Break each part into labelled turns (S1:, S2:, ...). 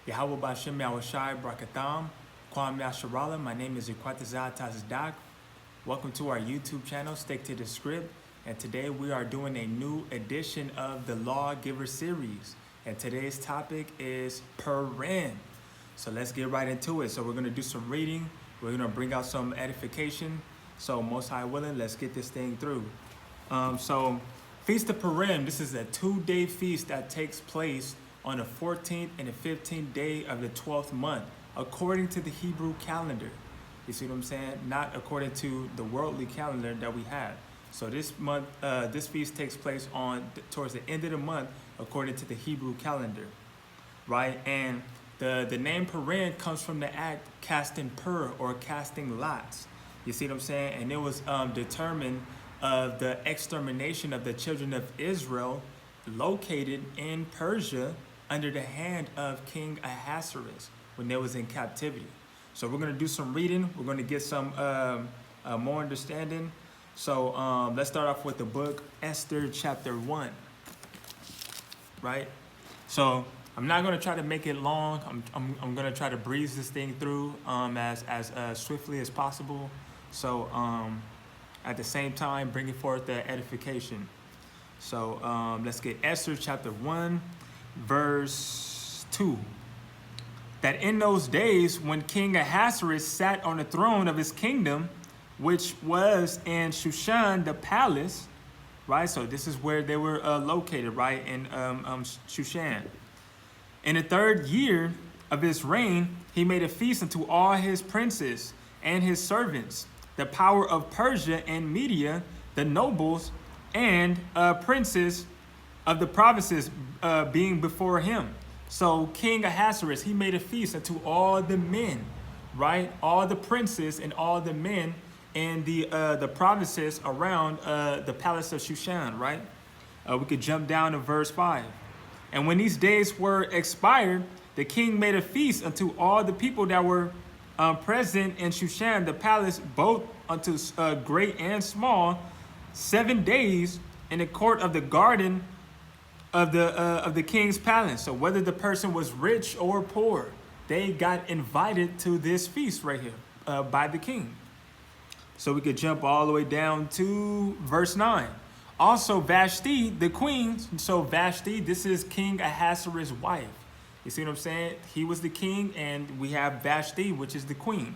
S1: Yahweh Bashem Yahushai Brakatham, Kwam Yasharala. My name is Ikwatazah Tazdak. Welcome to our YouTube channel, Stick to the Script. And today we are doing a new edition of the Lawgiver series. And today's topic is PURIM. So let's get right into it. So we're going to do some reading. We're going to bring out some edification. So Most High willing, let's get this thing through. So Feast of Purim, this is a 2-day feast that takes place on the 14th and the 15th day of the 12th month, according to the Hebrew calendar. You see what I'm saying? Not according to the worldly calendar that we have. So this month, this feast takes place towards the end of the month, according to the Hebrew calendar, right? And the name Purim comes from the act casting pur, or casting lots. You see what I'm saying? And it was determined of the extermination of the children of Israel located in Persia under the hand of King Ahasuerus when they was in captivity. So we're going to do some reading. We're going to get some more understanding. So let's start off with the book Esther chapter 1, right? So I'm not going to try to make it long. I'm going to try to breeze this thing through as swiftly as possible. So at the same time, bringing forth the edification. So let's get Esther chapter 1, verse 2. That in those days when King Ahasuerus sat on the throne of his kingdom, which was in Shushan, the palace, right? So this is where they were located, right? In Shushan. In the 3rd year of his reign, he made a feast unto all his princes and his servants, the power of Persia and Media, the nobles and princes of the provinces being before him. So King Ahasuerus, he made a feast unto all the men, right? All the princes and all the men in the provinces around the palace of Shushan, right? We could jump down to verse 5. And when these days were expired, the king made a feast unto all the people that were present in Shushan, the palace, both unto great and small, 7 days in the court of the garden of the king's palace. So whether the person was rich or poor, they got invited to this feast right here by the king. So we could jump all the way down to verse 9. Also Vashti, the queen. So Vashti, this is King Ahasuerus' wife. You see what I'm saying? He was the king, and we have Vashti, which is the queen.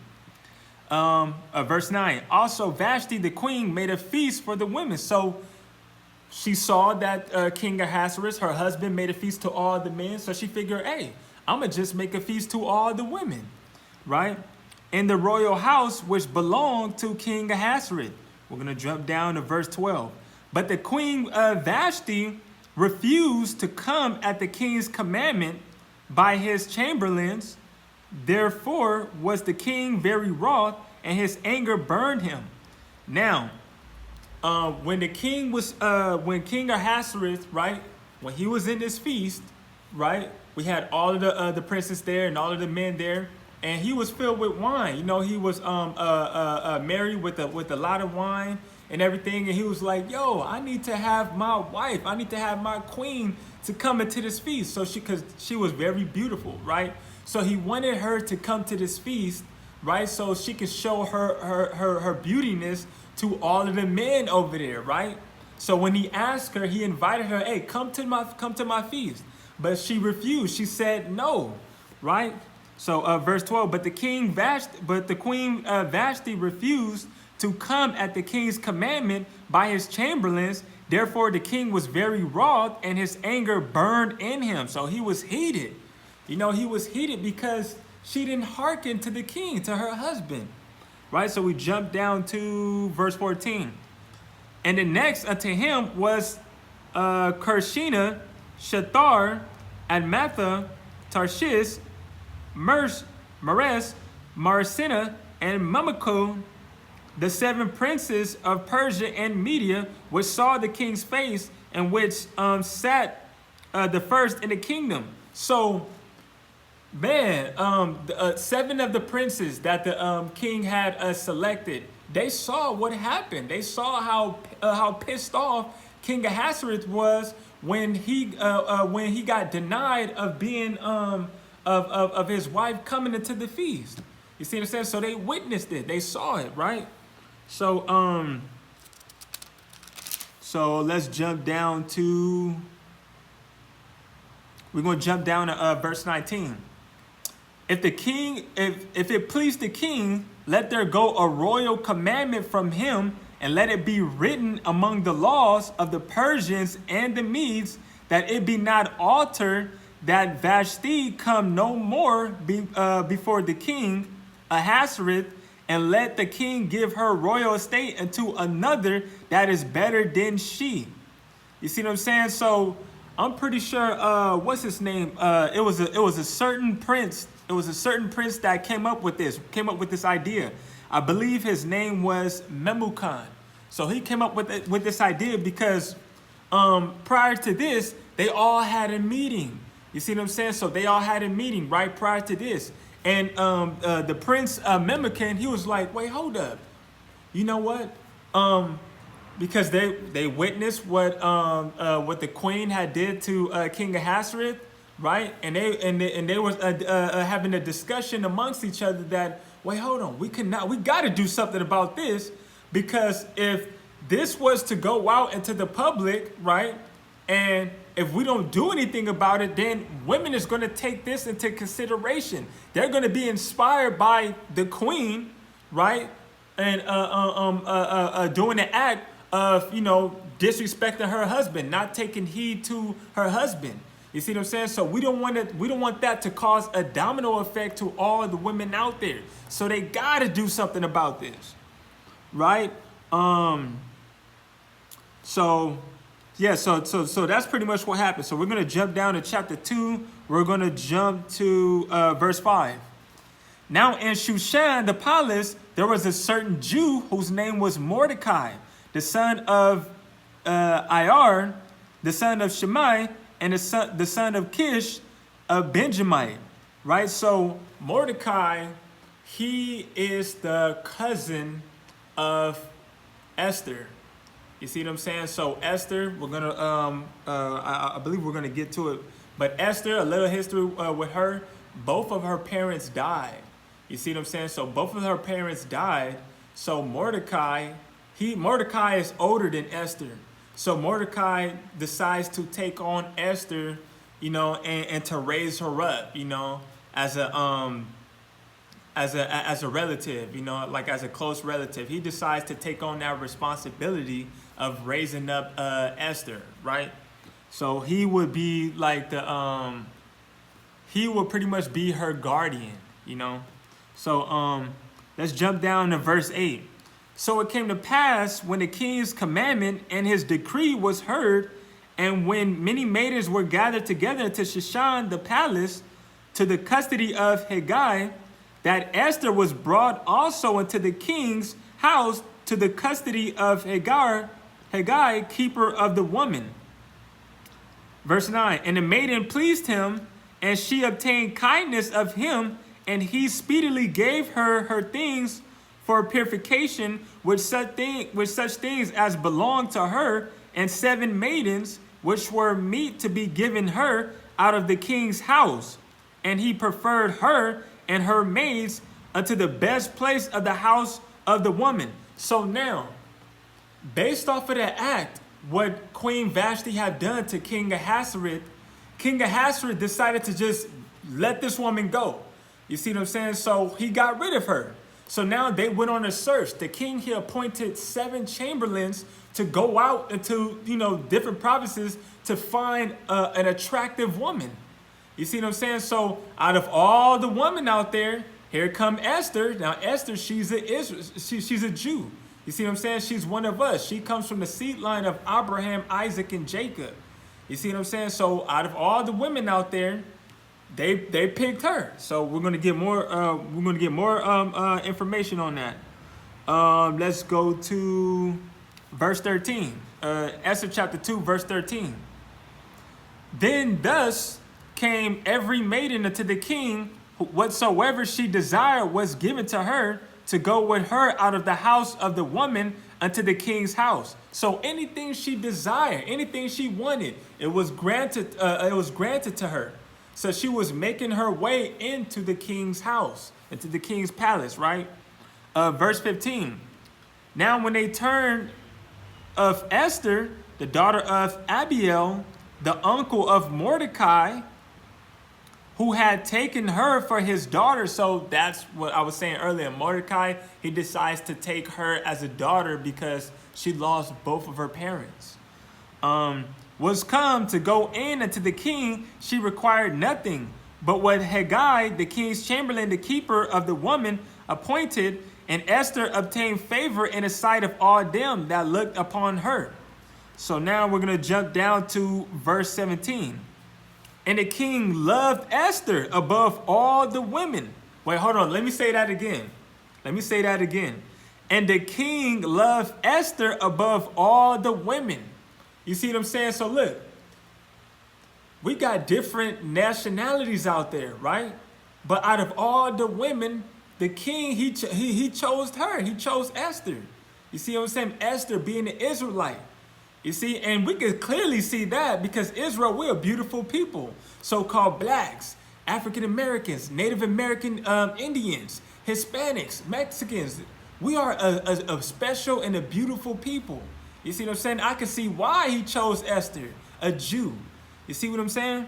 S1: Verse 9. Also Vashti, the queen, made a feast for the women. So she saw that King Ahasuerus, her husband, made a feast to all the men. So she figured, hey, I'm going to just make a feast to all the women, right? In the royal house, which belonged to King Ahasuerus. We're going to jump down to verse 12. But the queen Vashti refused to come at the king's commandment by his chamberlains. Therefore was the king very wroth, and his anger burned him. Now, when King Ahasuerus, right, when he was in this feast, right, we had all of the princes there and all of the men there, and he was filled with wine. You know, he was married with a lot of wine and everything, and he was like, yo, I need to have my wife, I need to have my queen to come into this feast. So because she was very beautiful, right? So he wanted her to come to this feast, right? So she could show her beautiness to all of the men over there, right? So when he asked her, he invited her, hey, come to my feast. But she refused. She said no, right? So verse 12, but the queen Vashti refused to come at the king's commandment by his chamberlains. Therefore the king was very wroth, and his anger burned in him. So he was heated. You know, he was heated because she didn't hearken to the king, to her husband. Right, so we jump down to verse 14. And the next unto him was Karshina, Shathar, Admatha, Tarshish, Meres, Marsina, and Mamako, the 7 princes of Persia and Media, which saw the king's face, and which sat the first in the kingdom. So, man, 7 of the princes that the king had selected, they saw what happened. They saw how pissed off King Ahasuerus was when he got denied of being of his wife coming into the feast. You see what I'm saying? So they witnessed it. They saw it, right? So so let's jump down to, we're going to jump down to verse 19. If it please the king, let there go a royal commandment from him, and let it be written among the laws of the Persians and the Medes, that it be not altered, that Vashti come no more before the king Ahasuerus, and let the king give her royal estate unto another that is better than she. You see what I'm saying? So I'm pretty sure, what's his name? It was a certain prince. It was a certain prince that came up with this idea. I believe his name was Memucan. So he came up with this idea because prior to this, they all had a meeting. You see what I'm saying? So they all had a meeting right prior to this. And the prince Memucan, he was like, wait, hold up. You know what? Because they witnessed what the queen had did to King Ahasuerus, right? And they was having a discussion amongst each other that, wait, hold on, we got to do something about this, because if this was to go out into the public, right, and if we don't do anything about it, then women is going to take this into consideration. They're going to be inspired by the queen, right, and doing the act of, you know, disrespecting her husband, not taking heed to her husband. You see what I'm saying? So we don't want that to cause a domino effect to all the women out there. So they got to do something about this, right? So that's pretty much what happened. So we're going to jump down to chapter 2. We're going to jump to verse 5. Now in Shushan, the palace, there was a certain Jew whose name was Mordecai, the son of Iar, the son of Shimei, and the son of Kish, a Benjamite, right? So Mordecai, he is the cousin of Esther. You see what I'm saying? So Esther, we're gonna, I believe we're gonna get to it. But Esther, a little history with her, both of her parents died. You see what I'm saying? So both of her parents died. So Mordecai is older than Esther. So Mordecai decides to take on Esther, you know, and to raise her up, you know, as a relative, you know, like as a close relative. He decides to take on that responsibility of raising up Esther, right? So he would be like he would pretty much be her guardian, you know. So let's jump down to verse 8. So it came to pass, when the king's commandment and his decree was heard, and when many maidens were gathered together to Shushan the palace, to the custody of Hegai, that Esther was brought also into the king's house to the custody of Hegai, keeper of the woman. Verse 9, and the maiden pleased him, and she obtained kindness of him, and he speedily gave her her things for purification, with such things as belonged to her, and 7 maidens, which were meet to be given her out of the king's house. And he preferred her and her maids unto the best place of the house of the woman. So now, based off of that act, what Queen Vashti had done to King Ahasuerus decided to just let this woman go. You see what I'm saying? So he got rid of her. So now they went on a search. The king, he appointed 7 chamberlains to go out into, you know, different provinces to find an attractive woman. You see what I'm saying? So out of all the women out there, here come Esther. Now Esther, she's a Jew. You see what I'm saying? She's one of us. She comes from the seed line of Abraham, Isaac, and Jacob. You see what I'm saying? So out of all the women out there, they picked her. So we're gonna get more information on that. Let's go to verse 13. Esther chapter 2, verse 13. Then thus came every maiden unto the king, whatsoever she desired was given to her, to go with her out of the house of the woman unto the king's house. So anything she desired, anything she wanted, it was granted to her. So she was making her way into the king's house, into the king's palace, right? Verse 15. Now when they turned of Esther, the daughter of Abiel, the uncle of Mordecai, who had taken her for his daughter. So that's what I was saying earlier. Mordecai, he decides to take her as a daughter because she lost both of her parents. Was come to go in unto the king, she required nothing. But what Haggai, the king's chamberlain, the keeper of the woman, appointed, and Esther obtained favor in the sight of all them that looked upon her. So now we're going to jump down to verse 17. And the king loved Esther above all the women. Wait, hold on. Let me say that again. And the king loved Esther above all the women. You see what I'm saying? So look, we got different nationalities out there, right? But out of all the women, the king, he chose her. He chose Esther. You see what I'm saying? Esther being an Israelite. You see, and we can clearly see that because Israel, we're a beautiful people. So-called blacks, African Americans, Native American Indians, Hispanics, Mexicans. We are a special and a beautiful people. You see what I'm saying? I can see why he chose Esther, a Jew. You see what I'm saying?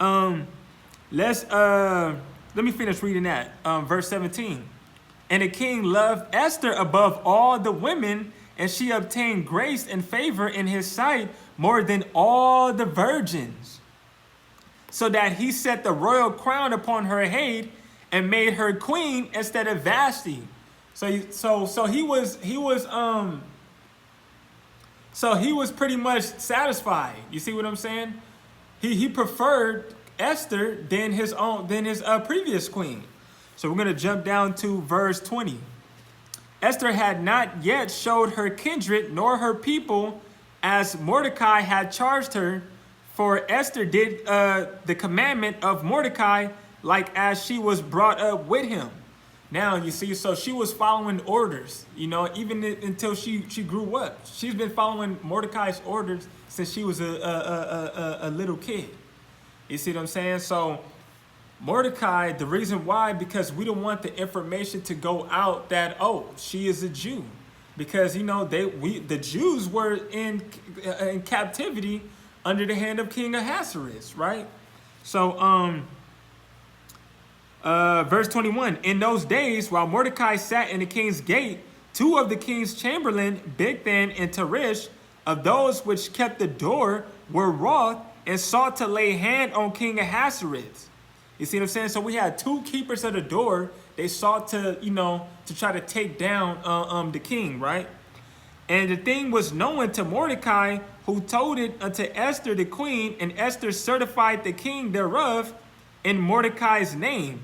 S1: Let me finish reading that. Verse 17. And the king loved Esther above all the women, and she obtained grace and favor in his sight more than all the virgins, so that he set the royal crown upon her head and made her queen instead of Vashti. So he was pretty much satisfied. You see what I'm saying? He preferred Esther than his previous queen. So we're gonna jump down to verse 20. Esther had not yet showed her kindred nor her people, as Mordecai had charged her, for Esther did the commandment of Mordecai, like as she was brought up with him. Now you see, so she was following orders, you know, even until she grew up. She's been following Mordecai's orders since she was a little kid. You see what I'm saying? So Mordecai, the reason why, because we don't want the information to go out that, oh, she is a Jew, because you know the Jews were in captivity under the hand of King Ahasuerus, right? So verse 21, in those days, while Mordecai sat in the king's gate, two of the king's chamberlain, Bigthan and Teresh, of those which kept the door, were wroth and sought to lay hand on King Ahasuerus. You see what I'm saying? So we had two keepers of the door. They sought to, you know, to try to take down the king, right? And the thing was known to Mordecai, who told it unto Esther the queen, and Esther certified the king thereof in Mordecai's name.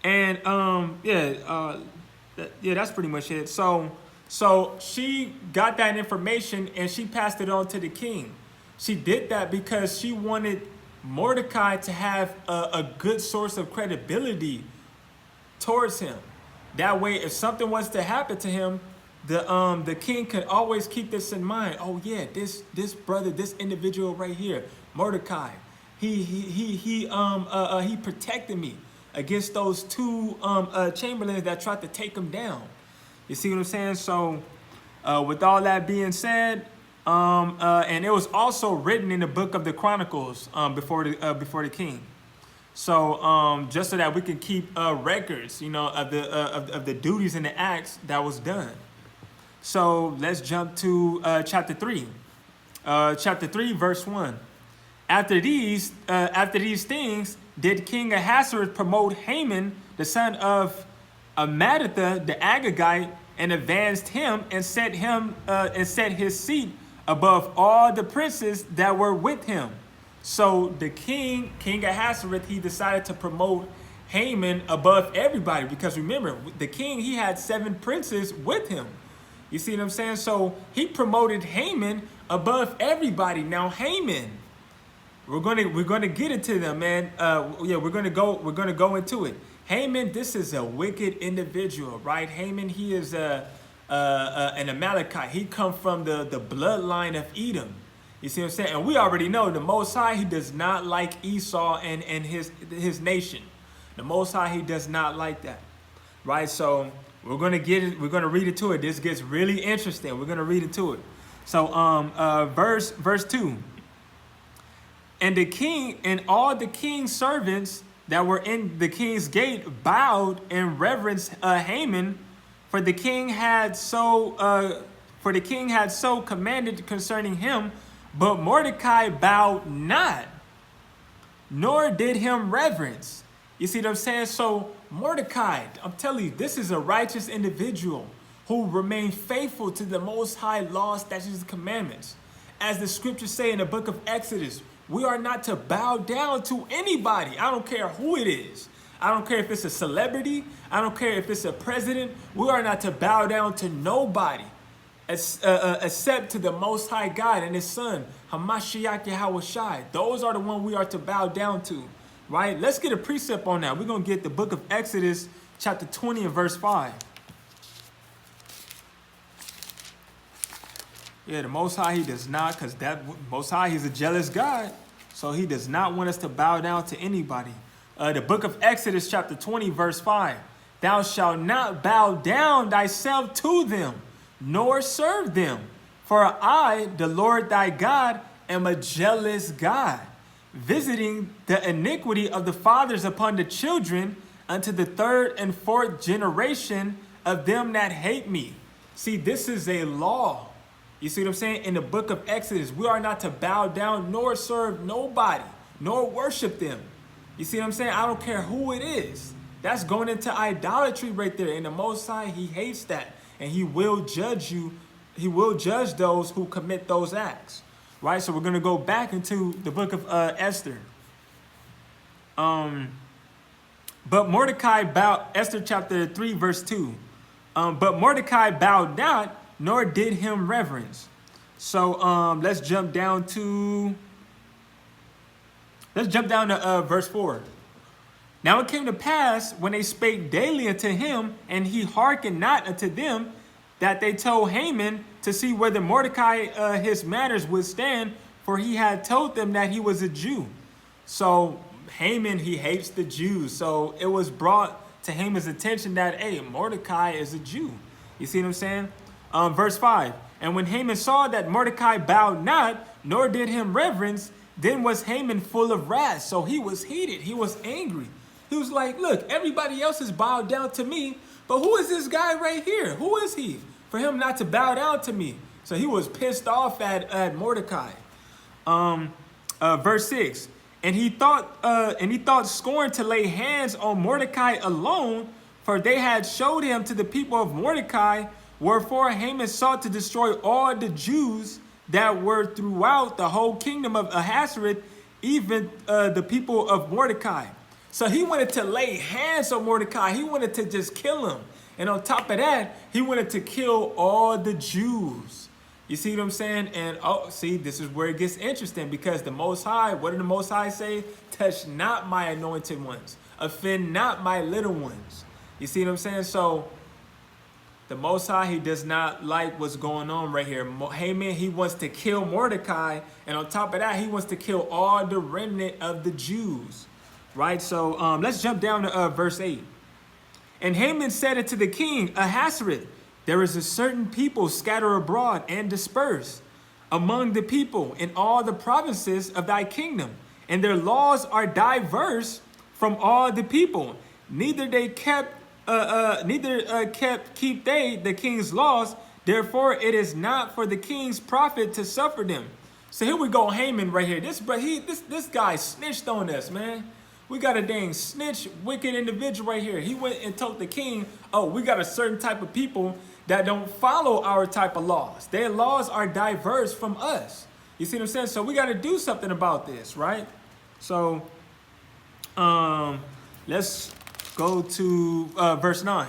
S1: And that's pretty much it. So she got that information and she passed it on to the king. She did that because she wanted Mordecai to have a good source of credibility towards him. That way, if something was to happen to him, the king could always keep this in mind. Oh yeah, this brother, this individual right here, Mordecai, he protected me against those two chamberlains that tried to take him down. You see what I'm saying? So with all that being said, and it was also written in the book of the Chronicles before the king. So just so that we can keep records, you know, of the duties and the acts that was done. So let's jump to chapter 3. Chapter 3, verse 1. After these things, did King Ahasuerus promote Haman, the son of Ammedatha the Agagite, and advanced him and set his seat above all the princes that were with him. So the King Ahasuerus, he decided to promote Haman above everybody, because remember, the king, he had 7 princes with him. You see what I'm saying? So he promoted Haman above everybody. Now Haman, we're gonna get into them, man. We're gonna go into it. Haman, this is a wicked individual, right? Haman, he is an Amalekite. He come from the bloodline of Edom. You see what I'm saying? And we already know the Most High, he does not like Esau and his nation. The Most High, he does not like that. Right? So we're gonna read into it. This gets really interesting. We're gonna read into it. So verse 2. And the king and all the king's servants that were in the king's gate bowed and reverenced Haman, for the king had so commanded concerning him. But Mordecai bowed not, nor did him reverence. You see what I'm saying? So Mordecai, I'm telling you, this is a righteous individual who remained faithful to the Most High laws, statutes, and commandments. As the scriptures say in the book of Exodus, we are not to bow down to anybody. I don't care who it is. I don't care if it's a celebrity. I don't care if it's a president. We are not to bow down to nobody except to the Most High God and his son, Hamashiach Yahawashi. Those are the ones we are to bow down to, right? Let's get a precept on that. We're going to get the book of Exodus, chapter 20 and verse 5. Yeah, the Most High, he does not, because that Most High, he's a jealous God. So he does not want us to bow down to anybody. The book of Exodus, chapter 20, verse 5. Thou shalt not bow down thyself to them, nor serve them. For I, the Lord thy God, am a jealous God, visiting the iniquity of the fathers upon the children unto the third and fourth generation of them that hate me. See, this is a law. You see what I'm saying? In the book of Exodus, we are not to bow down nor serve nobody, nor worship them. You see what I'm saying? I don't care who it is. That's going into idolatry right there. And the Most High, he hates that. And he will judge you. He will judge those who commit those acts. Right? So we're going to go back into the book of Esther. But Mordecai bowed, Esther chapter 3, verse 2. But Mordecai bowed not, nor did him reverence. So let's jump down to verse 4. Now it came to pass, when they spake daily unto him, and he hearkened not unto them, that they told Haman to see whether Mordecai his manners would stand, for he had told them that he was a Jew. So Haman, he hates the Jews. So it was brought to Haman's attention that, hey, Mordecai is a Jew. You see what I'm saying? Verse 5. And when Haman saw that Mordecai bowed not, nor did him reverence, then was Haman full of wrath. So he was heated. He was angry. He was like, look, everybody else has bowed down to me, but who is this guy right here? Who is he for him not to bow down to me? So he was pissed off at Mordecai. Verse 6. And he thought scorn to lay hands on Mordecai alone, for they had showed him to the people of Mordecai. Wherefore Haman sought to destroy all the Jews that were throughout the whole kingdom of Ahasuerus, even the people of Mordecai. So he wanted to lay hands on Mordecai. He wanted to just kill him. And on top of that, he wanted to kill all the Jews. You see what I'm saying? And see, this is where it gets interesting, because the Most High, what did the Most High say? Touch not my anointed ones. Offend not my little ones. You see what I'm saying? So the Most High, he does not like what's going on right here. Haman, he wants to kill Mordecai. And on top of that, he wants to kill all the remnant of the Jews. Right? So let's jump down to verse 8. And Haman said unto the king Ahasuerus, there is a certain people scattered abroad and dispersed among the people in all the provinces of thy kingdom. And their laws are diverse from all the people. Neither keep they the king's laws. Therefore, it is not for the king's profit to suffer them. So here we go, Haman right here. This guy snitched on us, man. We got a dang snitch, wicked individual right here. He went and told the king, oh, we got a certain type of people that don't follow our type of laws. Their laws are diverse from us. You see what I'm saying? So we got to do something about this, right? So let's go to verse 9.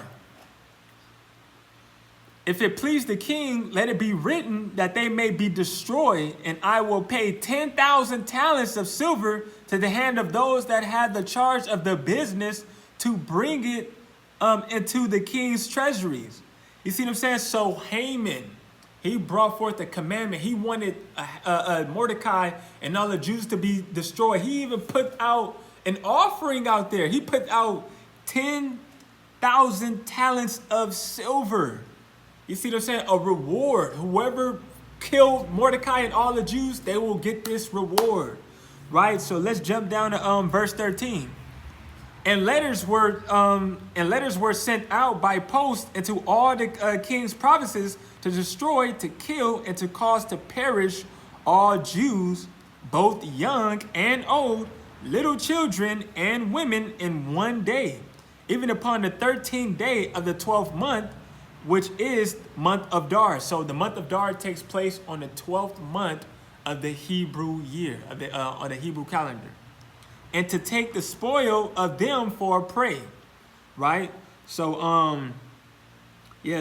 S1: If it please the king, let it be written that they may be destroyed, and I will pay 10,000 talents of silver to the hand of those that had the charge of the business to bring it into the king's treasuries. You see what I'm saying? So Haman, He brought forth a commandment. He wanted Mordecai and all the Jews to be destroyed. He even put out an offering out there. He put out 10,000 talents of silver. You see what I'm saying? A reward. Whoever killed Mordecai and all the Jews, they will get this reward. Right? So let's jump down to verse 13. And letters were sent out by post into all the king's provinces to destroy, to kill, and to cause to perish all Jews, both young and old, little children and women, in one day, even upon the 13th day of the 12th month, which is month of Dar. So the month of Dar takes place on the 12th month of the Hebrew year, on the Hebrew calendar. And to take the spoil of them for a prey, right? So,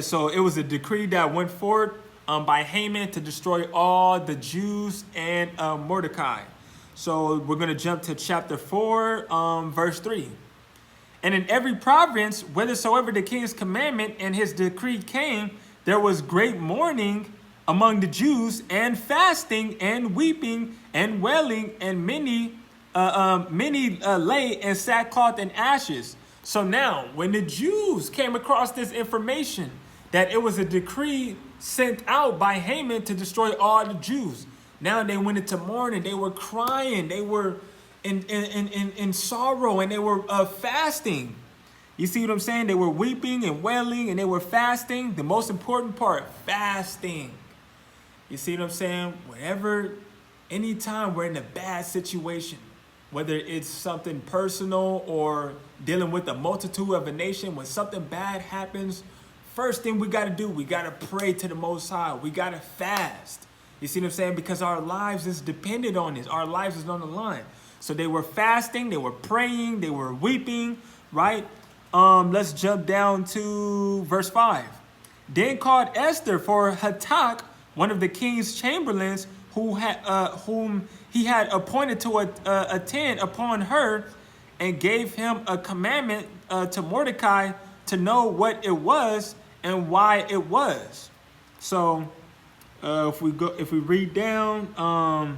S1: so it was a decree that went forth by Haman to destroy all the Jews and Mordecai. So we're going to jump to chapter 4, verse 3. And in every province, whithersoever the king's commandment and his decree came, there was great mourning among the Jews, and fasting, and weeping, and wailing, and many lay in sackcloth and ashes. So now, when the Jews came across this information that it was a decree sent out by Haman to destroy all the Jews, now they went into mourning. They were crying. They were in sorrow, and they were fasting. You see what I'm saying? They were weeping and wailing, and they were fasting. The most important part, fasting. You see what I'm saying? Anytime we're in a bad situation, whether it's something personal or dealing with a multitude of a nation, when something bad happens, first thing we got to do, we got to pray to the Most High. We got to fast. You see what I'm saying? Because our lives is dependent on this. Our lives is on the line. So they were fasting, they were praying, they were weeping, right? Let's jump down to verse 5. Then called Esther for Hatak, one of the king's chamberlains, whom he had appointed to attend upon her, and gave him a commandment to Mordecai to know what it was and why it was. So if we read down,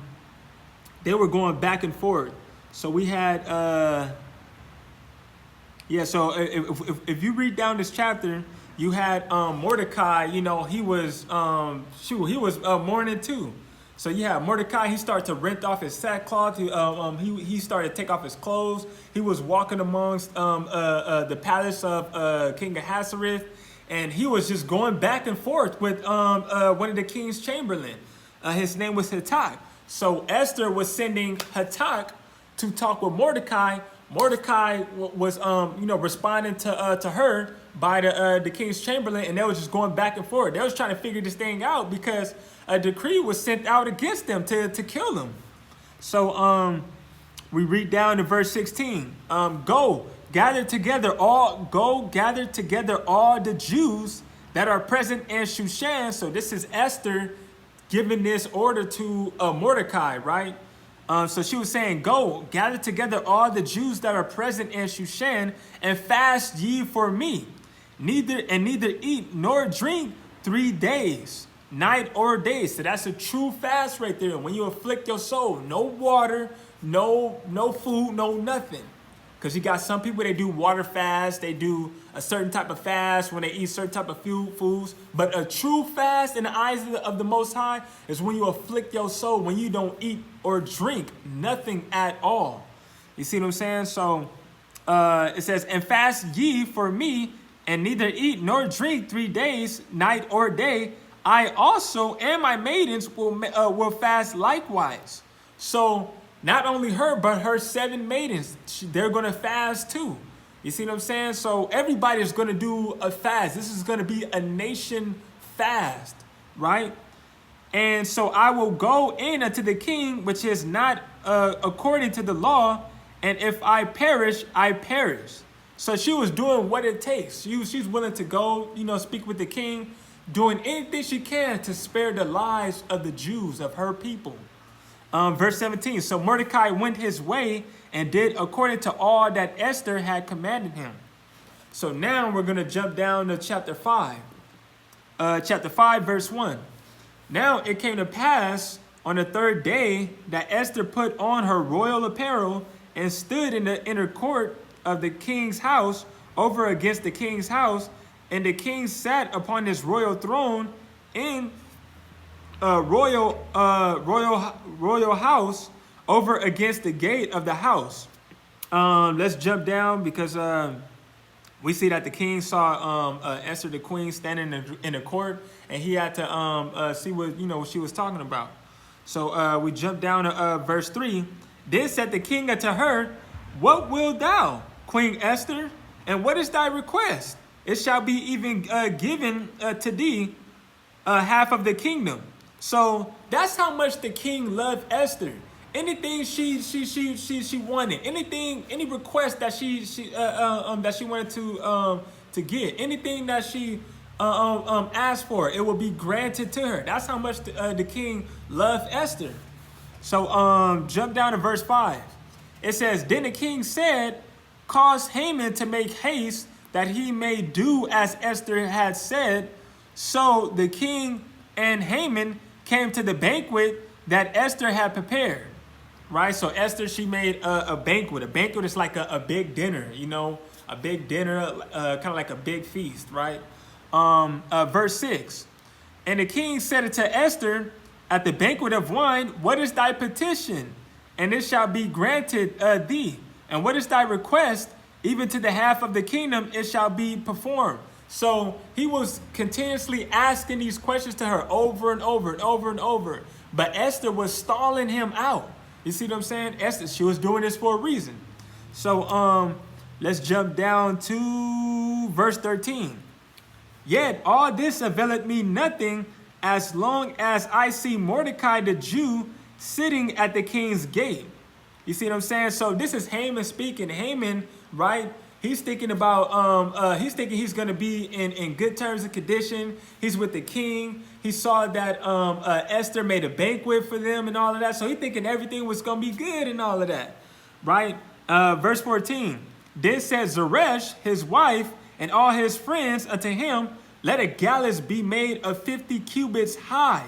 S1: they were going back and forth. So we had so if you read down this chapter, you had Mordecai, he was mourning too. So yeah, Mordecai, he started to rent off his sackcloth. He started to take off his clothes. He was walking amongst the palace of King Ahasuerus, and he was just going back and forth with one of the king's chamberlain. His name was Hatak. So Esther was sending Hatak to talk with Mordecai. Mordecai was responding to her by the king's chamberlain, and they were just going back and forth. They was trying to figure this thing out because a decree was sent out against them to kill them. So we read down to verse 16. Go gather together all the Jews that are present in Shushan. So this is Esther giving this order to Mordecai, right? So she was saying, go gather together all the Jews that are present in Shushan, and fast ye for me, neither eat nor drink 3 days, night or day. So that's a true fast right there. When you afflict your soul, no water, no food, no nothing. Because you got some people, they do water fast, they do a certain type of fast when they eat certain type of foods. But a true fast in the eyes of the Most High is when you afflict your soul, when you don't eat or drink nothing at all. You see what I'm saying? So it says, and fast ye for me, and neither eat nor drink 3 days, night or day. I also and my maidens will fast likewise. So not only her, but her 7 maidens, they're going to fast too. You see what I'm saying? So everybody's going to do a fast. This is going to be a nation fast, right? And so I will go in unto the king, which is not according to the law. And if I perish, I perish. So she was doing what it takes. She's willing to go, speak with the king, doing anything she can to spare the lives of the Jews, of her people. Verse 17, so Mordecai went his way and did according to all that Esther had commanded him. So now we're going to jump down to chapter 5. Chapter 5, verse 1. Now it came to pass on the third day that Esther put on her royal apparel and stood in the inner court of the king's house over against the king's house, and the king sat upon his royal throne in royal house over against the gate of the house. Let's jump down because we see that the king saw Esther the queen standing in the court, and he had to see what she was talking about. So we jump down to verse 3. Then said the king unto her, "What wilt thou, Queen Esther? And what is thy request? It shall be even given to thee half of the kingdom." So that's how much the king loved Esther. Anything she wanted, any request that she wanted to get, anything that she asked for, it will be granted to her. That's how much the king loved Esther. So jump down to verse 5. It says, "Then the king said, Cause Haman to make haste, that he may do as Esther had said. So the king and Haman came to the banquet that Esther had prepared." Right? So Esther, she made a banquet. A banquet is like a big dinner, a big dinner, kind of like a big feast, right? Verse 6. "And the king said unto Esther at the banquet of wine, What is thy petition? And it shall be granted thee. And what is thy request? Even to the half of the kingdom it shall be performed." So he was continuously asking these questions to her over and over and over and over. But Esther was stalling him out. You see what I'm saying? Esther, she was doing this for a reason. So let's jump down to verse 13. "Yet all this availeth me nothing, as long as I see Mordecai the Jew sitting at the king's gate." You see what I'm saying? So this is Haman speaking. Haman, right? He's thinking about, he's thinking he's going to be in good terms and condition. He's with the king. He saw that Esther made a banquet for them and all of that. So he's thinking everything was going to be good and all of that, right? Verse 14. "Then said Zeresh, his wife, and all his friends unto him, Let a gallows be made of 50 cubits high.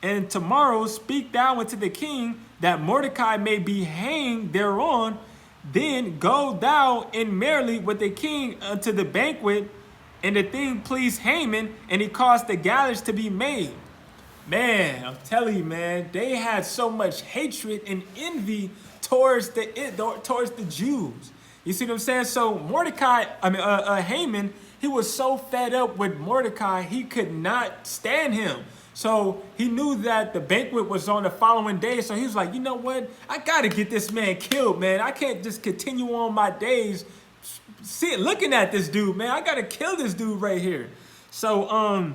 S1: And tomorrow speak thou unto the king, that Mordecai may be hanged thereon. Then go thou in merrily with the king unto the banquet." And the thing pleased Haman, and he caused the gallows to be made. Man, I'm telling you, man, they had so much hatred and envy towards the Jews. You see what I'm saying? So Haman, he was so fed up with Mordecai, he could not stand him. So he knew that the banquet was on the following day. So he was like, you know what? I got to get this man killed, man. I can't just continue on my days looking at this dude, man. I got to kill this dude right here. So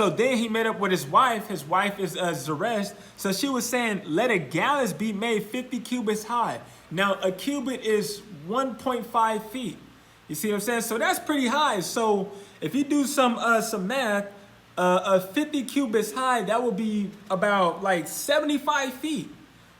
S1: then he met up with his wife. His wife is Zeresh. So she was saying, "Let a gallows be made 50 cubits high." Now, a cubit is 1.5 feet. You see what I'm saying? So that's pretty high. So if you do some math, 50 cubits high, that would be about like 75 feet,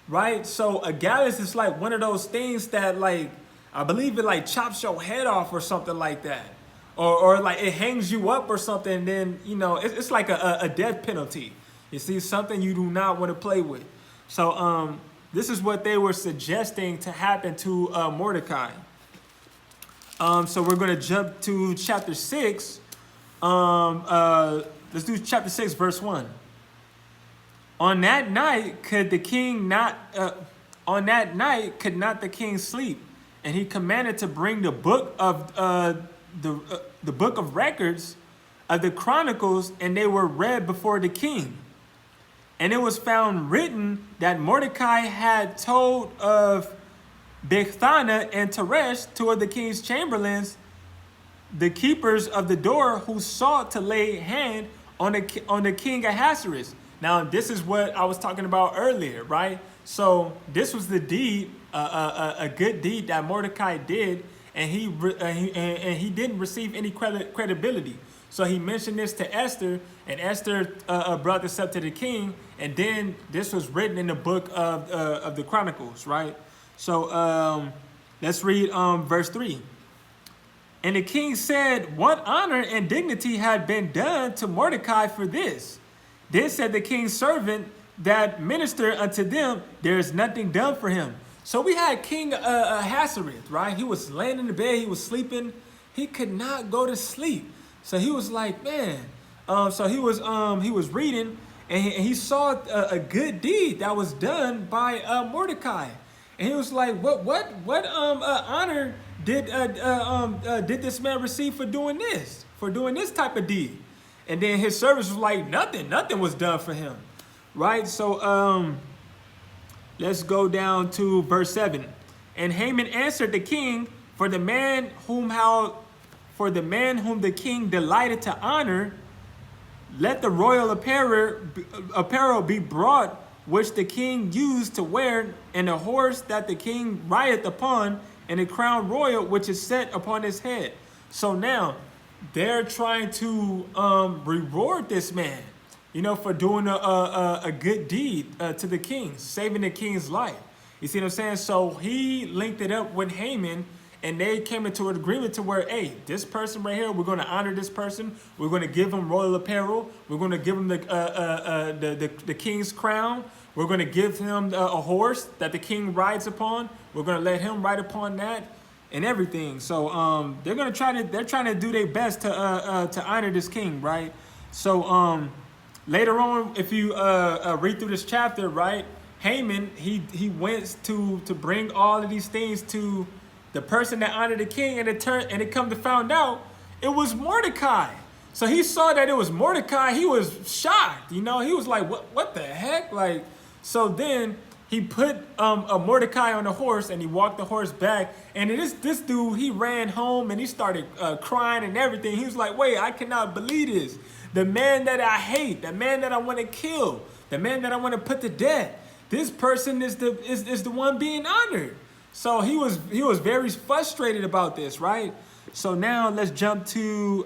S1: right? So a gallows is like one of those things that, like, I believe it like chops your head off or something like that. Or like it hangs you up or something, and then, it's like a death penalty. You see, something you do not want to play with. So this is what they were suggesting to happen to Mordecai. So we're going to jump to chapter 6. Let's do chapter 6, verse 1. On that night could the king not the king sleep, and he commanded to bring the book of the book of records of the chronicles, and they were read before the king. And it was found written that Mordecai had told of Bigthana and Teresh, two of the king's chamberlains, the keepers of the door, who sought to lay hand on the king Ahasuerus. Now, this is what I was talking about earlier, right? So this was the deed, a good deed that Mordecai did, and he didn't receive any credibility. So he mentioned this to Esther, and Esther brought this up to the king, and then this was written in the book of the Chronicles, right? So let's read verse 3. And the king said, "What honor and dignity had been done to Mordecai for this?" Then said the king's servant that ministered unto them, there is nothing done for him. So we had King Ahasuerus, right? He was laying in the bed, he was sleeping. He could not go to sleep. So he was like, man. So he was reading, and he saw a good deed that was done by Mordecai. And he was like, what honor did this man receive for doing this type of deed? And then his servants was like, nothing was done for him, right? So let's go down to verse 7. And Haman answered the king, for the man whom the king delighted to honor, let the royal apparel be brought, which the king used to wear, and a horse that the king rideth upon, and a crown royal which is set upon his head. So now they're trying to reward this man, for doing a good deed to the king, saving the king's life. You see what I'm saying? So he linked it up with Haman, and they came into an agreement to where, hey, this person right here, we're going to honor this person. We're going to give him royal apparel. We're going to give him the king's crown. We're going to give him a horse that the king rides upon. We're going to let him ride upon that and everything. So they're trying to do their best to honor this king, right? So later on, if you read through this chapter, right, Haman, he went to bring all of these things to the person that honored the king, and it come to find out it was Mordecai. So he saw that it was Mordecai. He was shocked. He was like, what the heck? Like, so then he put a Mordecai on the horse, and he walked the horse back. And this dude, he ran home, and he started crying and everything. He was like, wait, I cannot believe this. The man that I hate, the man that I want to kill, the man that I want to put to death, this person is the one being honored. So he was very frustrated about this, right? So now let's jump to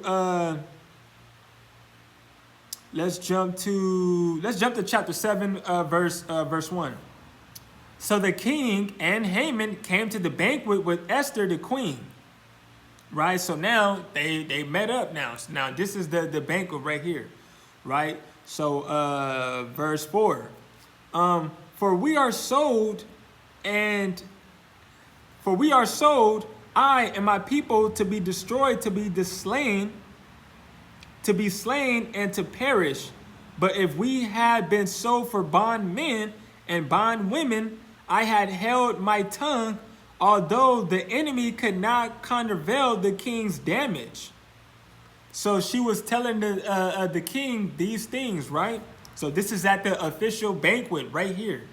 S1: chapter 7, verse 1. So the king and Haman came to the banquet with Esther the queen, right? So now they met up now. Now this is the banquet right here, right? So verse 4. For we are sold, I and my people, to be destroyed, to be slain, and to perish. But if we had been sold for bondmen and bondwomen, I had held my tongue, although the enemy could not countervail the king's damage. So she was telling the king these things, right? So this is at the official banquet right here.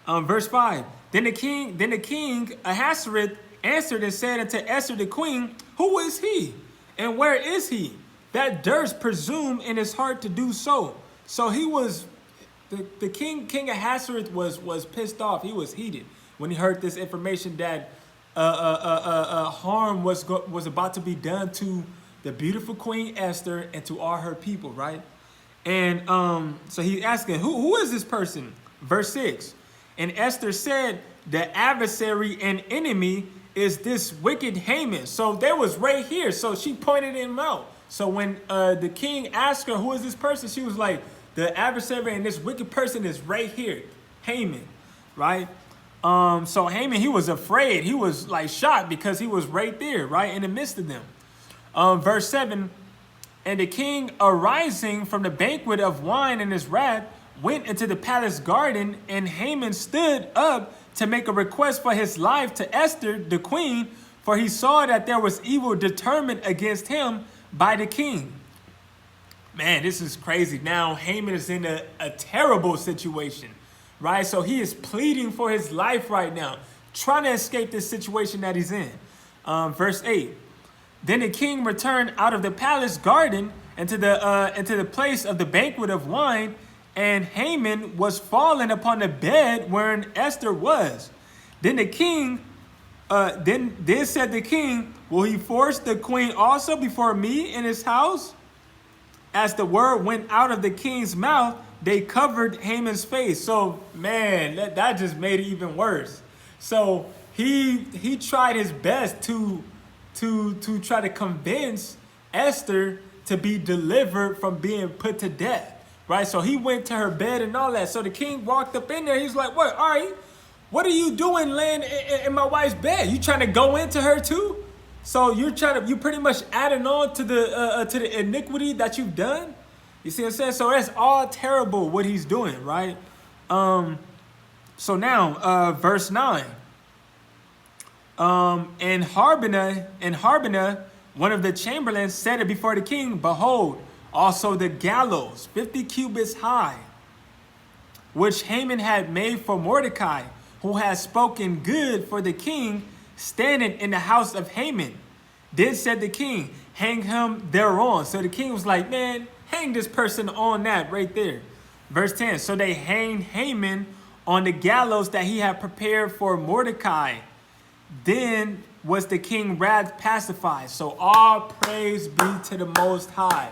S1: Verse 5. Then the king Ahasuerus answered and said unto Esther the queen, who is he, and where is he, that durst presume in his heart to do so? So he was, the king Ahasuerus was pissed off. He was heated when he heard this information that harm was about to be done to the beautiful Queen Esther and to all her people, right? And so he's asking, who is this person? Verse 6. And Esther said, the adversary and enemy is this wicked Haman. So they was right here. So she pointed him out. So when the king asked her, who is this person? She was like, the adversary and this wicked person is right here, Haman, right? So Haman, he was afraid. He was like shocked because he was right there, right in the midst of them. Verse 7, and the king, arising from the banquet of wine in his wrath, went into the palace garden, and Haman stood up to make a request for his life to Esther, the queen, for he saw that there was evil determined against him by the king. Man, this is crazy. Now Haman is in a terrible situation, right? So he is pleading for his life right now, trying to escape this situation that he's in. Verse 8. Then the king returned out of the palace garden into the place of the banquet of wine, and Haman was fallen upon the bed wherein Esther was. Then the king, then said the king, will he force the queen also before me in his house? As the word went out of the king's mouth, they covered Haman's face. So, man, that just made it even worse. So he tried his best to try to convince Esther to be delivered from being put to death, right? So he went to her bed and all that. So the king walked up in there. He's like, what? All right, what are you doing laying in my wife's bed? You trying to go into her too? So you pretty much adding on to the iniquity that you've done. You see what I'm saying? So that's all terrible what he's doing, right? So now, verse 9. And Harbonah, one of the chamberlains, said it before the king, behold, also the gallows, 50 cubits high, which Haman had made for Mordecai, who had spoken good for the king, standing in the house of Haman. Then said the king, hang him thereon. So the king was like, man, hang this person on that right there. Verse 10, so they hanged Haman on the gallows that he had prepared for Mordecai. Then was the king wrath pacified. So all praise be to the Most High.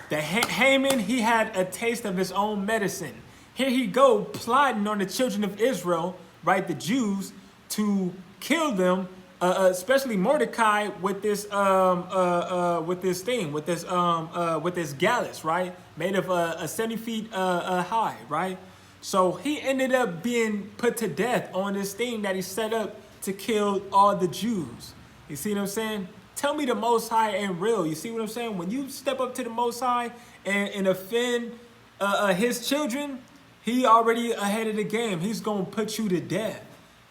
S1: The Haman, he had a taste of his own medicine. Here he go plotting on the children of Israel, right, the Jews, to kill them, especially Mordecai with this gallus, right, made of 70 feet high, right. So he ended up being put to death on this thing that he set up to kill all the Jews. You see what I'm saying? Tell me the Most High ain't real. You see what I'm saying? When you step up to the Most High and offend his children, he already ahead of the game. He's going to put you to death.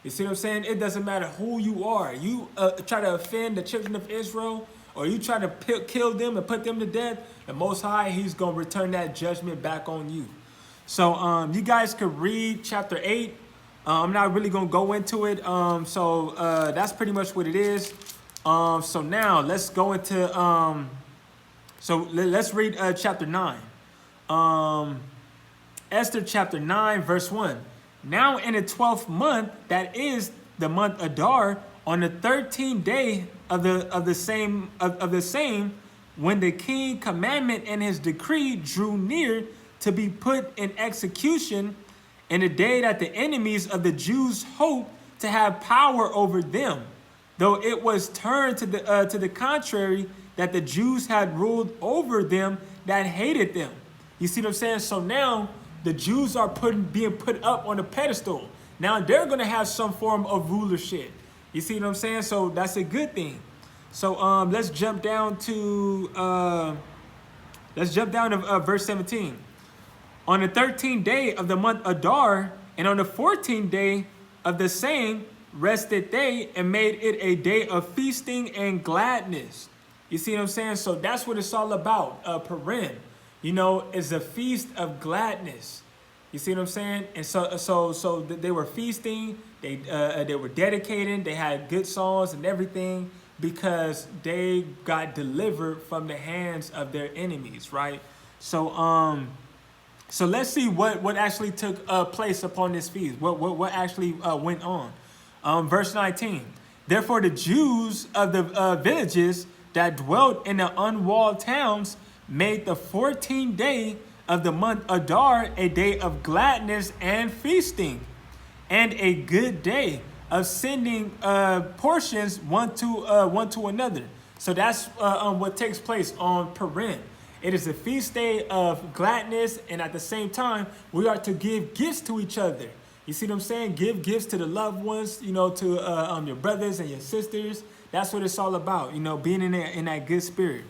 S1: You see what I'm saying? It doesn't matter who you are. You try to offend the children of Israel, or you try to kill them and put them to death, the Most High, he's going to return that judgment back on you. So you guys could read chapter 8. I'm not really going to go into it. So that's pretty much what it is. So now let's go into, let's read chapter 9. Esther chapter 9, verse 1. Now in the 12th month, that is the month Adar, on the 13th day of the same, when the king commandment and his decree drew near to be put in execution, in the day that the enemies of the Jews hoped to have power over them, though it was turned to the contrary, that the Jews had ruled over them that hated them. You see what I'm saying? So now the Jews are being put up on a pedestal. Now they're going to have some form of rulership. You see what I'm saying? So that's a good thing. So let's jump down to verse 17. On the 13th day of the month Adar, and on the 14th day of the same, rested they and made it a day of feasting and gladness. You see what I'm saying? So that's what it's all about. Purim, you know, is a feast of gladness. You see what I'm saying? And so they were feasting. They were dedicating. They had good songs and everything because they got delivered from the hands of their enemies, right? So let's see what actually took place upon this feast. What actually went on. Verse 19. Therefore the Jews of the villages that dwelt in the unwalled towns made the 14th day of the month Adar a day of gladness and feasting, and a good day of sending portions one to another. So that's what takes place on Purim. It is a feast day of gladness, and at the same time, we are to give gifts to each other. You see what I'm saying? Give gifts to the loved ones, you know, to your brothers and your sisters. That's what it's all about, you know, being in that good spirit.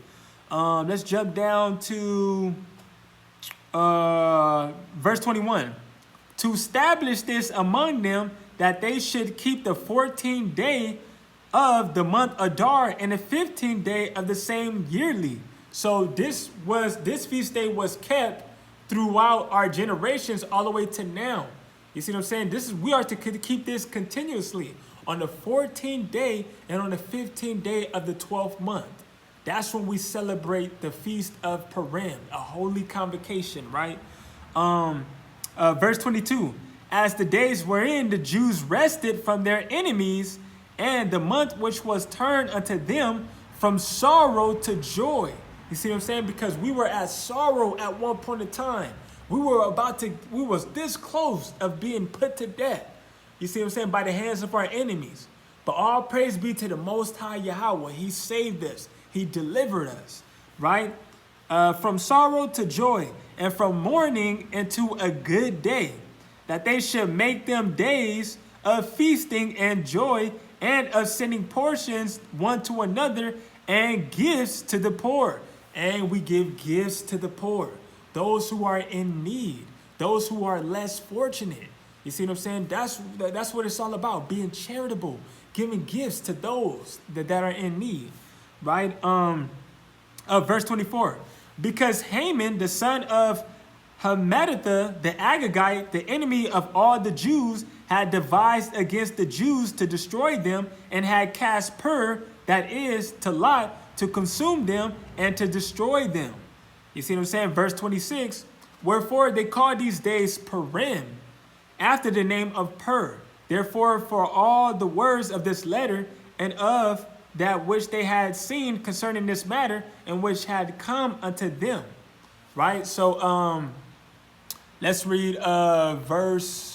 S1: Let's jump down to verse 21. To establish this among them, that they should keep the 14th day of the month Adar and the 15th day of the same yearly. So this feast day was kept throughout our generations all the way to now. You see what I'm saying? We are to keep this continuously on the 14th day and on the 15th day of the 12th month. That's when we celebrate the feast of Purim, a holy convocation, right? Verse 22, as the days wherein the Jews rested from their enemies, and the month which was turned unto them from sorrow to joy. You see what I'm saying? Because we were at sorrow at one point in time. We was this close of being put to death. You see what I'm saying? By the hands of our enemies. But all praise be to the Most High Yahweh. He saved us. He delivered us, right? From sorrow to joy. and from mourning into a good day, that they should make them days of feasting and joy, and of sending portions one to another, and gifts to the poor. And we give gifts to the poor, those who are in need, those who are less fortunate. You see what I'm saying? That's what it's all about, being charitable, giving gifts to those that are in need, right? Verse 24, because Haman, the son of Hammedatha, the Agagite, the enemy of all the Jews, had devised against the Jews to destroy them, and had cast Pur, that is, to Lot, to consume them and to destroy them. You see what I'm saying? Verse 26, wherefore they call these days Purim, after the name of Pur. Therefore, for all the words of this letter, and of that which they had seen concerning this matter, and which had come unto them. Right? So let's read verse.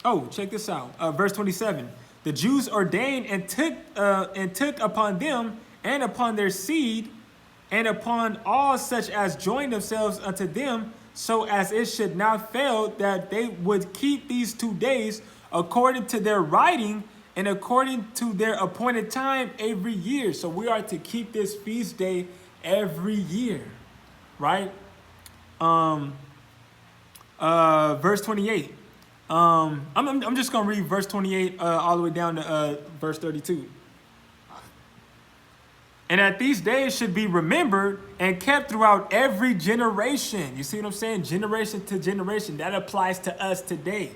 S1: Oh, check this out. Verse 27. The Jews ordained and took upon them and upon their seed and upon all such as joined themselves unto them, so as it should not fail, that they would keep these 2 days according to their writing and according to their appointed time every year. So we are to keep this feast day every year, right? Verse 28. I'm just gonna read verse 28 all the way down to verse 32. And that these days should be remembered and kept throughout every generation. You see what I'm saying? Generation to generation. That applies to us today.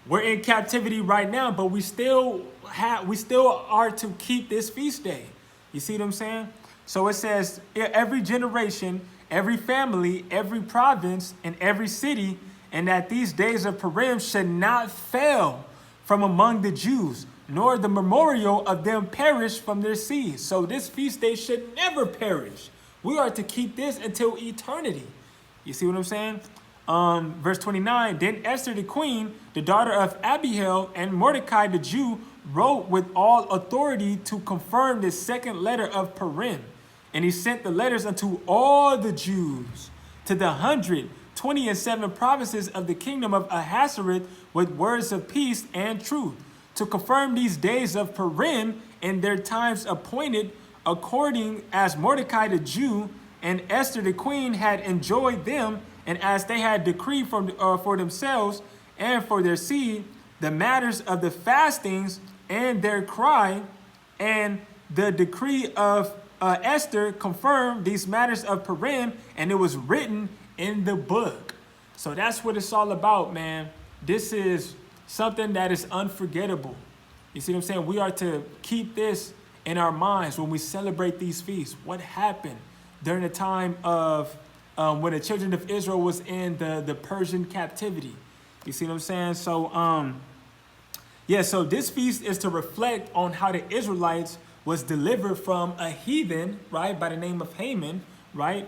S1: We're in captivity right now, but we still are to keep this feast day. You see what I'm saying? So it says every generation, every family, every province, and every city, and that these days of Purim should not fail from among the Jews, nor the memorial of them perish from their seeds. So this feast day should never perish. We are to keep this until eternity. You see what I'm saying? Verse 29, then Esther the queen, the daughter of Abihail, and Mordecai the Jew, wrote with all authority to confirm the second letter of Purim. And he sent the letters unto all the Jews, to the 127 provinces of the kingdom of Ahasuerus, with words of peace and truth, to confirm these days of Purim in their times appointed, according as Mordecai the Jew and Esther the queen had enjoyed them, and as they had decreed for themselves and for their seed, the matters of the fastings and their cry, and the decree of Esther confirmed these matters of Purim, and it was written in the book. So that's what it's all about, man. This is something that is unforgettable. You see what I'm saying? We are to keep this in our minds when we celebrate these feasts. What happened during the time of when the children of Israel was in the Persian captivity? You see what I'm saying? So, so this feast is to reflect on how the Israelites was delivered from a heathen, right, by the name of Haman, right,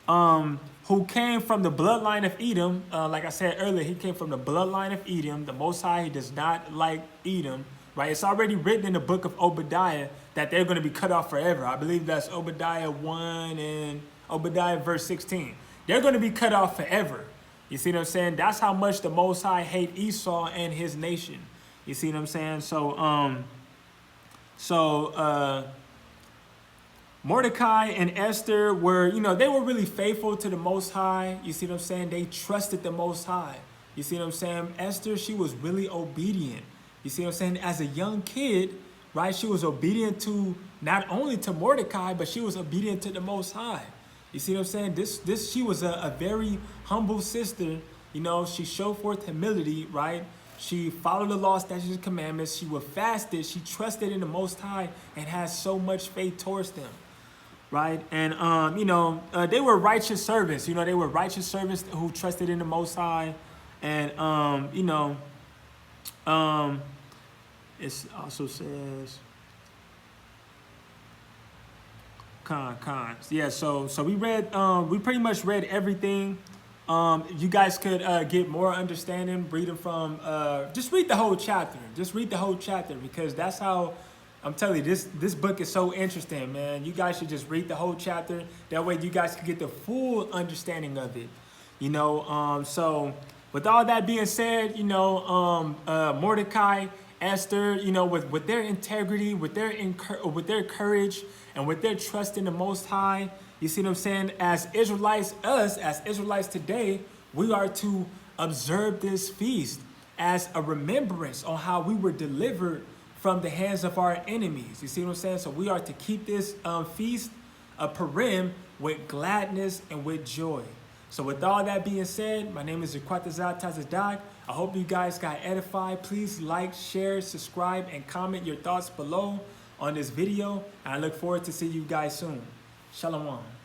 S1: who came from the bloodline of Edom. Like I said earlier, he came from the bloodline of Edom. The Most High, he does not like Edom, right? It's already written in the book of Obadiah that they're going to be cut off forever. I believe that's Obadiah 1 and Obadiah verse 16. They're going to be cut off forever. You see what I'm saying? That's how much the Most High hate Esau and his nation. You see what I'm saying? So, Mordecai and Esther were, they were really faithful to the Most High. You see what I'm saying? They trusted the Most High. You see what I'm saying? Esther, she was really obedient. You see what I'm saying? As a young kid, right, she was obedient to not only to Mordecai, but she was obedient to the Most High. You see what I'm saying? She was a very humble sister. She showed forth humility, right? She followed the law, statutes, and commandments. She was fasted. She trusted in the Most High and has so much faith towards them, right? And, they were righteous servants. They were righteous servants who trusted in the Most High. And, it also says, cons. Yeah, so we pretty much read everything. You guys could get more understanding reading from, just read the whole chapter. Just read the whole chapter, because that's how I'm telling you, this book is so interesting, man. You guys should just read the whole chapter. That way you guys can get the full understanding of it. So with all that being said, Mordecai, Esther, with their integrity, with their courage, and with their trust in the Most High, you see what I'm saying? As Israelites, as Israelites today, we are to observe this feast as a remembrance on how we were delivered from the hands of our enemies. You see what I'm saying? So we are to keep this feast of Purim with gladness and with joy. So with all that being said, my name is Ikwatazatazadag. I hope you guys got edified. Please like, share, subscribe, and comment your thoughts below on this video. And I look forward to seeing you guys soon. Shalom.